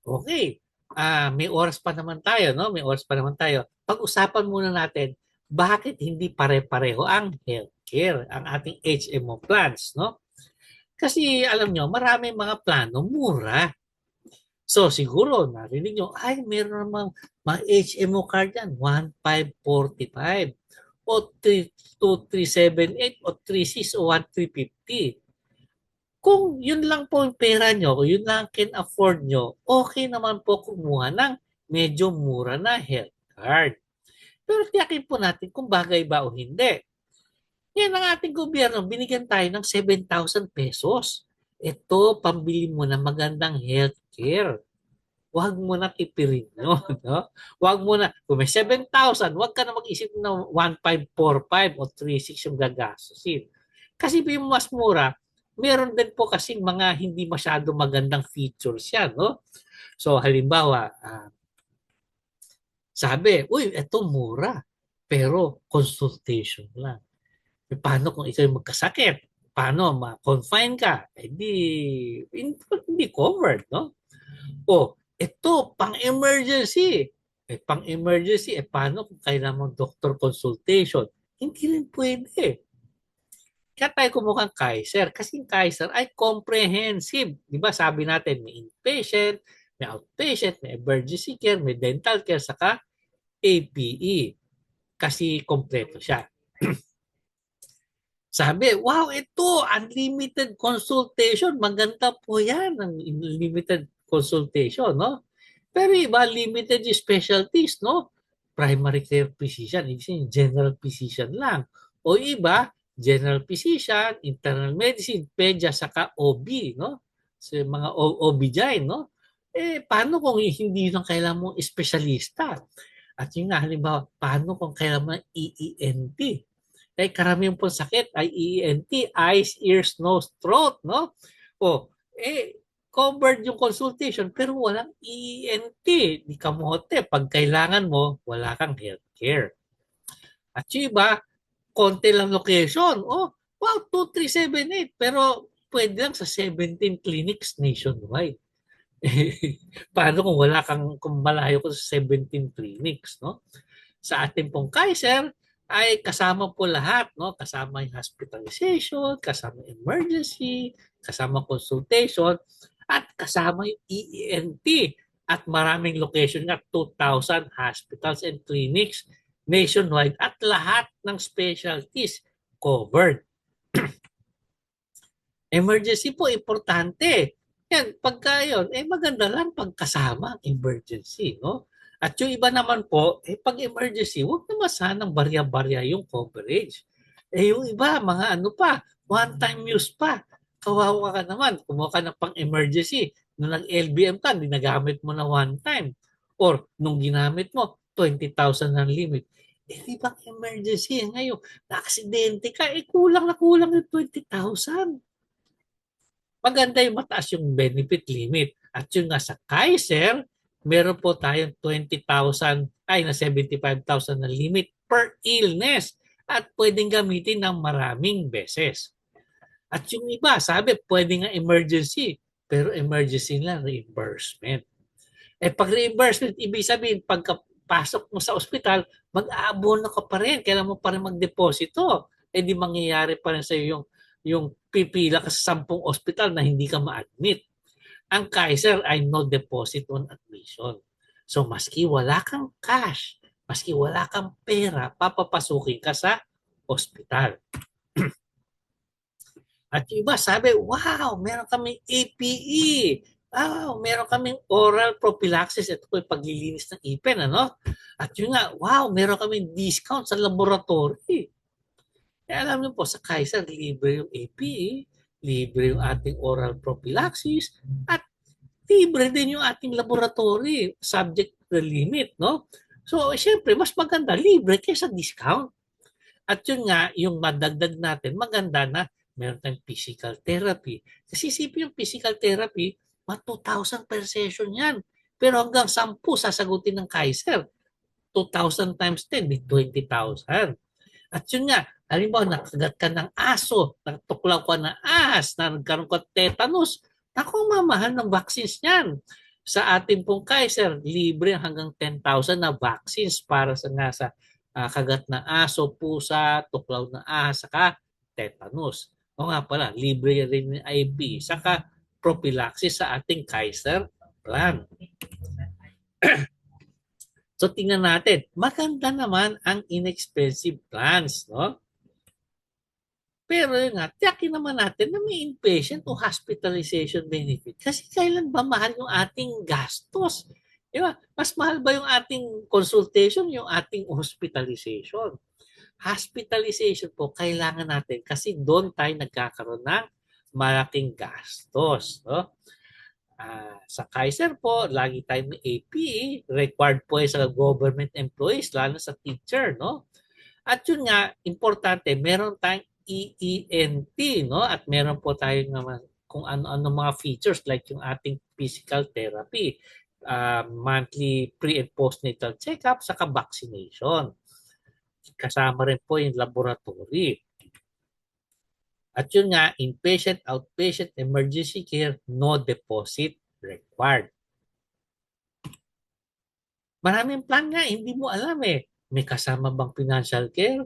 Okay. May oras pa naman tayo, no? May oras pa naman tayo. Pag-usapan muna natin, bakit hindi pare-pareho ang healthcare, ang ating HMO plans, no? Kasi alam nyo, maraming mga plano mura. So siguro, narinig nyo, ay, meron namang mga HMO card yan, 1,545 o 3,2,378 o 3,6 o 1,350. Kung yun lang po yung pera nyo, kung yun lang can afford nyo, okay naman po kumuha ng medyo mura na health card. Pero tiyakin po natin kung bagay ba o hindi. Yan ang ating gobyerno, binigyan tayo ng 7,000 pesos. Ito, pambili mo na magandang health care. Huwag mo na tipirin no? No? Huwag mo na, kung may 7,000, huwag ka na mag-isip na 1,545 o 3,600 yung gagastusin. Kasi yung mas mura, meron din po kasing mga hindi masyado magandang features yan. No? So halimbawa, sabi, uy, eto mura, pero consultation lang. E, paano kung ikaw magkasakit? Paano ma-confine ka? Eh hindi covered, no? O, ito, pang-emergency. Eh, pang-emergency, eh, paano kung kailangan mong doctor consultation? Hindi rin pwede. Kaya tayo kumuha ng Kaiser. Kasi yung Kaiser ay comprehensive. Di ba sabi natin, may inpatient, may outpatient, may emergency care, may dental care, saka APE. Kasi kompleto siya. Sabi, wow, ito, unlimited consultation. Maganda po yan, ang unlimited consultation, no? Pero iba, limited yung specialties, no? Primary care physician, general physician lang. O iba, general physician, internal medicine, pedia, saka OB, no? So, mga OB-GYN, no? Eh, paano kung hindi lang kailangan mong espesyalista? At yun nga, halimbawa, paano kung kailangan mo EENT? Eh, karamihan po sakit ay EENT, eyes, ears, nose, throat, no? O, covered yung consultation pero walang EENT. Di kamote. Pag kailangan mo, wala kang healthcare. At yung iba, konti lang location. Oh, wow, 2,378. Pero pwede lang sa 17 clinics nationwide. Paano kung wala kang, kung malayo ko sa 17 clinics, no? Sa ating pong Kaiser, ay kasama po lahat, no? Kasama yung hospitalization, kasama emergency, kasama consultation, at kasama yung EENT. At maraming location nga, 2,000 hospitals and clinics nationwide at lahat ng specialties covered. Emergency po, importante. Yan, pagka yun, maganda lang pagkasama ang emergency, no? At yung iba naman po, pag emergency, huwag naman sanang barya-barya yung coverage. Yung iba, mga ano pa, one-time use pa. Kawawa ka naman, kumuha ka ng pang-emergency. Nung nag-LBM ka, dinagamit mo na one time. Or nung ginamit mo, 20,000 ang limit. Di ba emergency ngayon? Na-aksidente ka, kulang na kulang yung 20,000. Maganda yung mataas yung benefit limit. At yun nga sa Kaiser, meron po tayong 20,000 ay na 75,000 na limit per illness at pwedeng gamitin ng maraming beses. At yung iba, sabi, pwede nga emergency, pero emergency lang reimbursement. Eh pag reimbursement, ibig sabihin, pagkapasok mo sa ospital, mag-aabono ka pa rin, kailangan mo pa rin magdeposito. Eh di mangyayari pa rin sa'yo yung pipila ka sa 10 ospital na hindi ka ma-admit. Ang Kaiser ay no deposit on admission. So maski wala kang cash, maski wala kang pera, papapasukin ka sa ospital. At yung iba sabi, wow, meron kaming APE. Wow, meron kaming oral prophylaxis. Ito po yung paglilinis ng ipin, ano? At yun nga, wow, meron kaming discount sa laboratory. Kaya alam niyo po, sa Kaiser, libre yung APE, libre yung ating oral prophylaxis, at libre din yung ating laboratory, subject to the limit, no? So, syempre, mas maganda, libre kaysa discount. At yun nga, yung madagdag natin, maganda na meron tayong physical therapy. Kasi isipin yung physical therapy, 2,000 per session yan. Pero hanggang 10 sasagutin ng Kaiser. 2,000 times 10, di 20,000. At yun nga, halimbawa, nakagat ka ng aso, natuklaw ka na ahas, na nagkaroon ka tetanus, naku, mamahal ng vaccines niyan. Sa ating pong Kaiser, libre hanggang 10,000 na vaccines para sa nasa kagat ng aso, pusa, tuklaw ng ahas, saka tetanus. O nga pala, libre rin ng IV, saka prophylaxis sa ating Kaiser plan. So tingnan natin, maganda naman ang inexpensive plans, no? Pero yun nga, tiyakin naman natin na may inpatient o hospitalization benefit. Kasi kailan ba mahal yung ating gastos? Di ba? Mas mahal ba yung ating consultation, yung ating hospitalization? Hospitalization po, kailangan natin kasi doon tayo nagkakaroon ng malaking gastos. No? Sa Kaiser po, lagi tayong may APE, required po sa government employees, lalo sa teacher. No? At yun nga, importante, meron tayong EENT, no? At meron po tayong naman kung ano-ano mga features like yung ating physical therapy, monthly pre- and postnatal check-up, saka vaccination. Kasama rin po yung laboratory. At yun nga, inpatient, outpatient, emergency care, no deposit required. Maraming plan nga, hindi mo alam eh. May kasama bang financial care?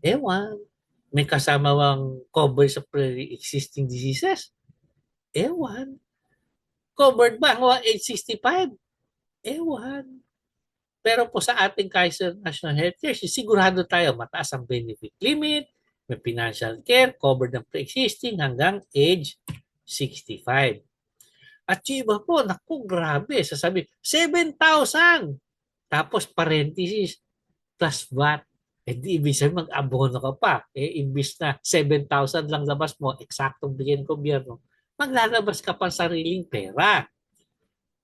Ewan. May kasama bang coverage sa pre-existing diseases? Ewan. Covered ba ang age 65? Ewan. Pero po sa ating Kaiser National Healthcare, sigurado tayo mataas ang benefit limit, may financial care, covered ng pre-existing hanggang age 65. At yung iba po, naku, grabe, sasabi, 7,000! Tapos parenthesis, plus VAT. Eh di ibig sabihin mag-abono ka pa. Eh imbis na 7,000 lang labas mo, eksaktong bigyan ng gobyerno, maglalabas ka pa sariling pera.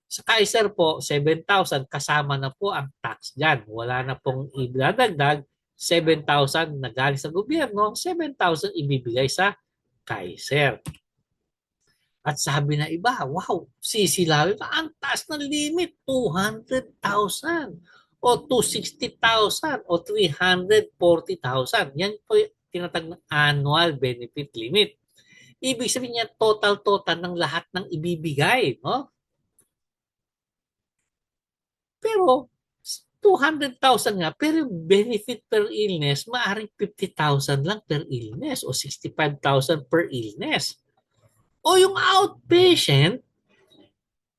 Sa Kaiser po, 7,000 kasama na po ang tax dyan. Wala na pong idadagdag, 7,000 na galing sa gobyerno, 7,000 ibibigay sa Kaiser. At sabi na iba, wow, sisilawin pa, ang taas ng limit, 200,000 o 260,000 o 340,000. Yan po yung tinatag ng annual benefit limit. Ibig sabihin niya, total ng lahat ng ibibigay. No? Pero 200,000 nga, pero benefit per illness, maaaring 50,000 lang per illness o 65,000 per illness. O yung outpatient,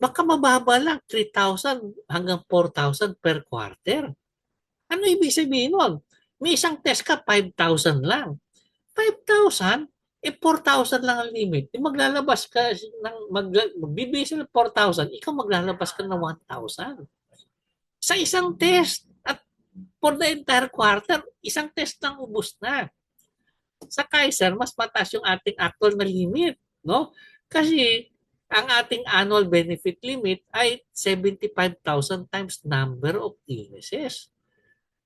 baka mababa lang, 3,000 hanggang 4,000 per quarter. Ano ibig sabihin nun? May isang test ka, 5,000 lang. 5,000, 4,000 lang ang limit. Maglalabas ka magbibigay sila ng 4,000, ikaw maglalabas ka ng 1,000. Sa isang test. At for the entire quarter, isang test lang ubos na. Sa Kaiser, mas mataas yung ating actual na limit. No? Kasi ang ating annual benefit limit ay 75,000 times number of illnesses.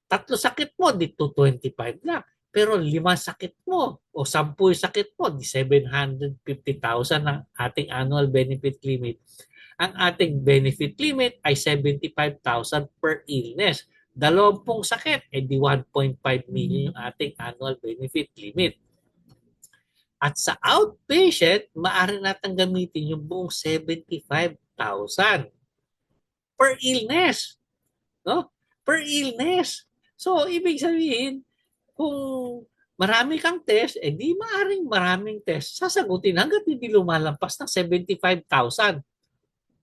Tatlo sakit mo, dito 25 lang. Pero 5 sakit mo o 10 sakit mo, di 750,000 ang ating annual benefit limit. Ang ating benefit limit ay 75,000 per illness. 20 sakit, di 1.5 million yung ating annual benefit limit. At sa outpatient, maaari natin gamitin yung buong 75,000 per illness. No? Per illness. So, ibig sabihin, kung marami kang test, di maaring maraming test. Sasagutin hanggat hindi lumalampas ng 75,000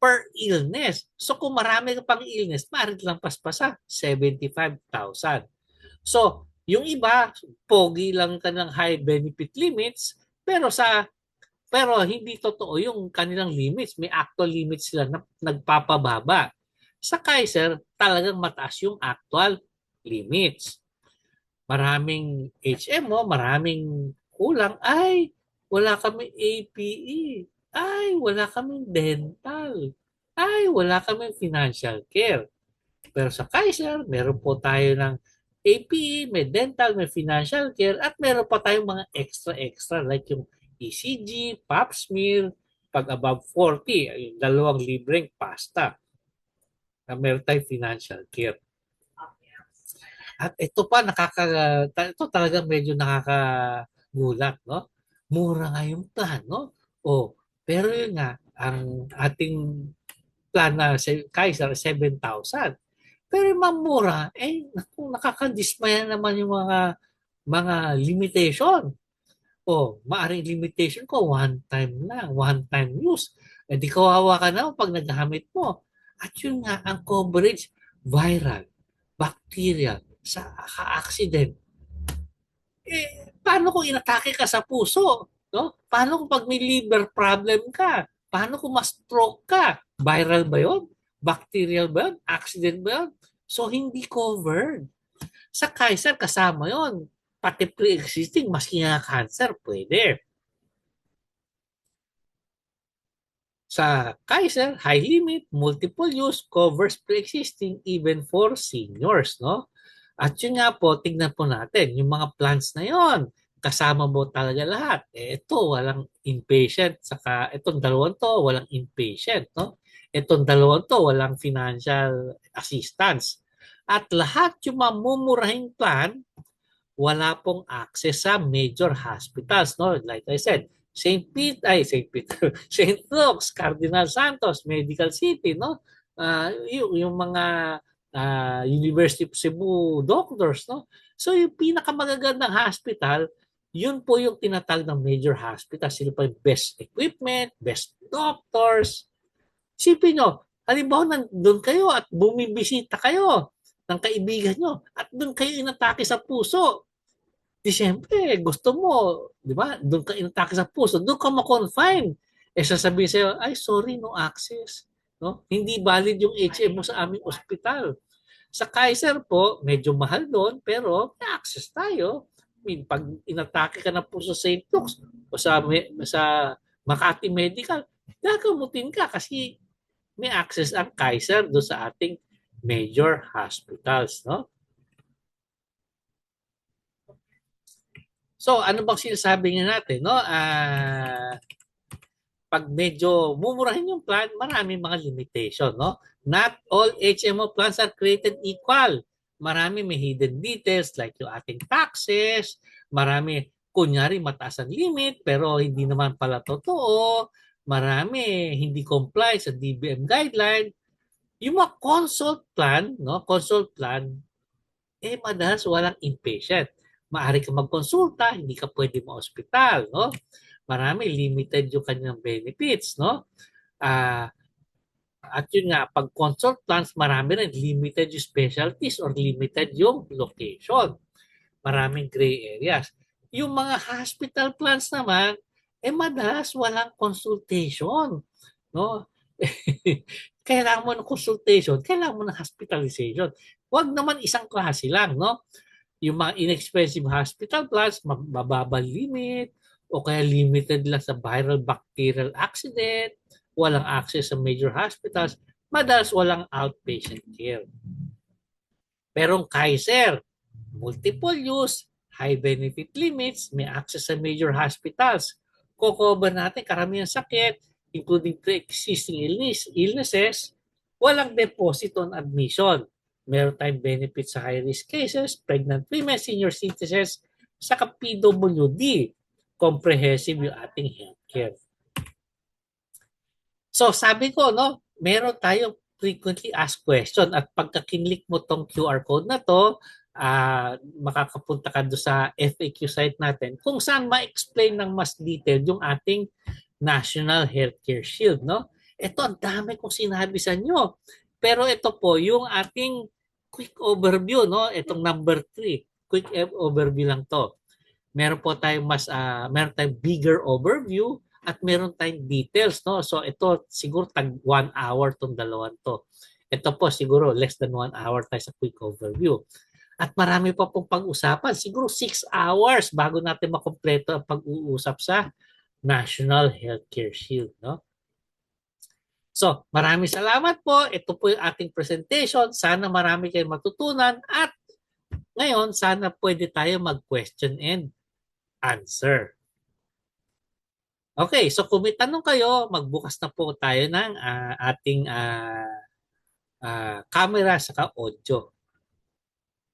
per illness. So, kung marami ka pang illness, maaaring lampas pa sa 75,000. So, yung iba, pogi lang ka ng high benefit limits, pero hindi totoo yung kanilang limits. May actual limits sila na nagpapababa. Sa Kaiser, talagang mataas yung actual limits. Maraming HM mo, maraming kulang. Ay, wala kami APE. Ay, wala kaming dental. Ay, wala kaming financial care. Pero sa Kaiser, meron po tayo ng APE, may dental, may financial care, at meron pa tayong mga extra-extra like yung ECG, pap smear, pag above 40, yung dalawang libreng pasta na meron tayong financial care. At ito pa, ito talaga medyo nakakagulat, no? Mura nga yung plan, no? O, pero yun nga, ang ating plan na Kaiser 7,000. Pero yung mamura, naku, nakakadismaya naman yung mga limitation. O, maaring limitation ko, one time lang, one time use. Eh di kawawa ka na pag naghamit mo. At yun nga, ang coverage, viral, bacterial, sa accident. Paano kung inatake ka sa puso? No? Paano kung pag may liver problem ka? Paano kung ma-stroke ka? Viral ba yun? Bacterial ba yun? Accident ba yun? So, hindi covered. Sa Kaiser, kasama yon. Pati pre-existing, maski nga cancer, pwede. Sa Kaiser, high limit, multiple use, covers pre-existing even for seniors, no? At yun nga po, tignan po natin, yung mga plans na yon, kasama mo talaga lahat. Ito, walang inpatient, saka itong dalawang to, walang inpatient, no? Itong dalawang to, walang financial assistance. At lahat yung mamumurahing plan, wala pong access sa major hospitals, no? Like I said, St. Peter, St. Luke's, Cardinal Santos, Medical City, no? Yung mga University of Cebu doctors, no? So yung pinakamagagandang hospital, yun po yung tinatag ng major hospital. Sila pa yung best equipment, best doctors. Sipin nyo, halimbawa nandun kayo at bumibisita kayo ng kaibigan nyo at doon kayo inatake sa puso. Di siyempre, gusto mo, di ba? Doon ka inatake sa puso, doon ka ma-confine. Sasabihin sa'yo, ay sorry, no access. No? Hindi valid yung HM mo sa aming ospital. Sa Kaiser po, medyo mahal doon, pero may access tayo. I mean, pag inatake ka ng puso sa St. Luke's o sa Makati Medical, gagamutin ka kasi may access ang Kaiser doon sa ating major hospitals. No? So, ano bang sinasabi nga natin? No? Pag medyo mumurahin yung plan, marami mga limitation. No? Not all HMO plans are created equal. Marami may hidden details like yung ating taxes, marami, kunyari mataas ang limit pero hindi naman pala totoo, marami hindi comply sa DBM guideline. Yung mga consult plan, no, consult plan, madalas walang inpatient. Maaari ka magkonsulta, hindi ka pwede ma-hospital, no? Marami limited yung kanyang benefits, no? Ah, at yun nga, pag consult plans, marami rin limited yung specialties or limited yung location. Maraming gray areas. Yung mga hospital plans naman, madalas walang consultation, no? Kailangan mo ng consultation, kailangan mo ng hospitalization. Huwag naman isang klase lang, no? Yung mga inexpensive hospital plans, mababang limit, o kaya limited lang sa viral bacterial accident, walang access sa major hospitals, madalas walang outpatient care. Pero Kaiser, multiple use, high benefit limits, may access sa major hospitals. Kukover natin karamihan sakit, including pre-existing illnesses, walang deposit on admission. Meron tayong benefits sa high-risk cases, pregnant women, senior citizens, sa PWD. Comprehensive yung ating healthcare. So sabi ko, no, meron tayong frequently asked question at pagka kinlik mo tong QR code na to, makakapunta ka doon sa FAQ site natin kung saan ma-explain ng mas detailed yung ating National Healthcare Shield. No? Ito, ang dami kong sinabi sa inyo. Pero ito po, yung ating quick overview, no? Itong number 3, quick overview lang to. Meron tayong bigger overview at meron tayong details, no? So ito siguro tag 1 hour tong dalawang to. Ito po siguro less than 1 hour tayo sa quick overview. At marami pa pong pag-usapan. Siguro 6 hours bago natin makompleto ang pag-uusap sa National Healthcare Shield, no? So, maraming salamat po. Ito po yung ating presentation. Sana marami kayong matutunan at ngayon sana pwede tayo mag-question and answer. Okay, so kung may tanong kayo, magbukas na po tayo ng ating camera sa audio.